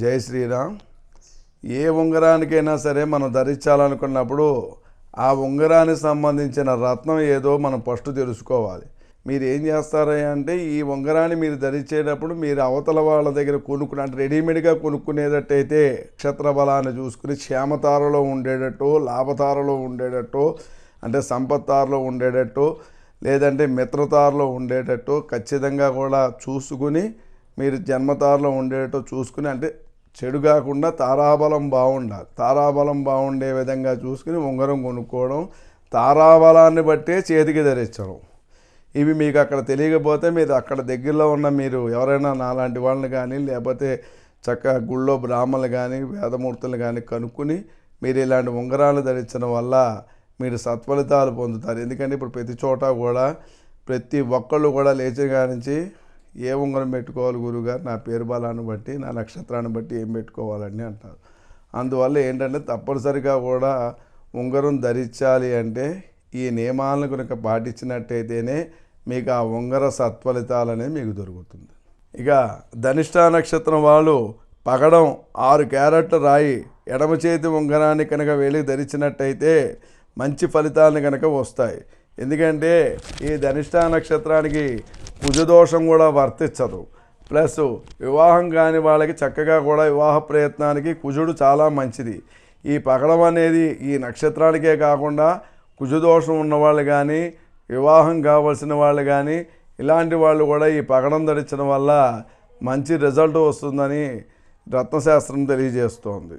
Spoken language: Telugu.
జై శ్రీరామ్. ఏ ఉంగరానికైనా సరే మనం ధరించాలనుకున్నప్పుడు ఆ ఉంగరానికి సంబంధించిన రత్నం ఏదో మనం ఫస్ట్ తెలుసుకోవాలి. మీరు ఏం చేస్తారంటే ఈ ఉంగరాన్ని మీరు ధరించేటప్పుడు మీరు అవతల వాళ్ళ దగ్గర కొనుక్కుని అంటే రెడీమేడ్గా కొనుక్కునేటట్టయితే నక్షత్ర బలాన్ని చూసుకుని క్షేమతారలో ఉండేటట్టు, లాభతారలో ఉండేటట్టు, అంటే సంపత్తారలో ఉండేటట్టు, లేదంటే మిత్రతారలో ఉండేటట్టు ఖచ్చితంగా కూడా చూసుకుని మీరు జన్మతారలో ఉండేటట్టు చూసుకుని, అంటే చెడు కాకుండా తారాబలం బాగుండాలి. తారాబలం బాగుండే విధంగా చూసుకుని ఉంగరం కొనుక్కోవడం, తారాబలాన్ని బట్టే చేతికి ధరించడం. ఇవి మీకు అక్కడ తెలియకపోతే మీరు అక్కడ దగ్గరలో ఉన్న మీరు ఎవరైనా నాలాంటి వాళ్ళని కానీ లేకపోతే చక్కగా గుళ్ళో బ్రాహ్మణులు కానీ వేదమూర్తులు కానీ కనుక్కుని మీరు ఇలాంటి ఉంగరాలు ధరించడం వల్ల మీరు సత్ఫలితాలు పొందుతారు. ఎందుకంటే ఇప్పుడు ప్రతి చోట కూడా ప్రతి ఒక్కళ్ళు కూడా లేచిన కాడి నుంచి ఏ ఉంగరం పెట్టుకోవాలి గురువుగారు, నా పేరు బలాన్ని బట్టి నా నక్షత్రాన్ని బట్టి ఏం పెట్టుకోవాలని అంటారు. అందువల్ల ఏంటంటే తప్పనిసరిగా కూడా ఉంగరం ధరించాలి అంటే ఈ నియమాలను కనుక పాటించినట్టయితేనే మీకు ఆ ఉంగర సత్ఫలితాలనే మీకు దొరుకుతుంది. ఇక ధనిష్ట నక్షత్రం వాళ్ళు పగడం 6 క్యారెట్ల రాయి ఎడమ చేతి ఉంగరాన్ని కనుక వేలికి ధరించినట్టయితే మంచి ఫలితాలను కనుక వస్తాయి. ఎందుకంటే ఈ ధనిష్ట నక్షత్రానికి కుజదోషం కూడా వర్తించదు. ప్లస్ వివాహం కాని వాళ్ళకి చక్కగా కూడా వివాహ ప్రయత్నానికి కుజుడు చాలా మంచిది. ఈ పగడం అనేది ఈ నక్షత్రానికే కాకుండా కుజదోషం ఉన్నవాళ్ళు కానీ వివాహం కావాల్సిన వాళ్ళు కానీ ఇలాంటి వాళ్ళు కూడా ఈ పగడం ధరించడం వల్ల మంచి రిజల్ట్ వస్తుందని రత్నశాస్త్రం తెలియజేస్తోంది.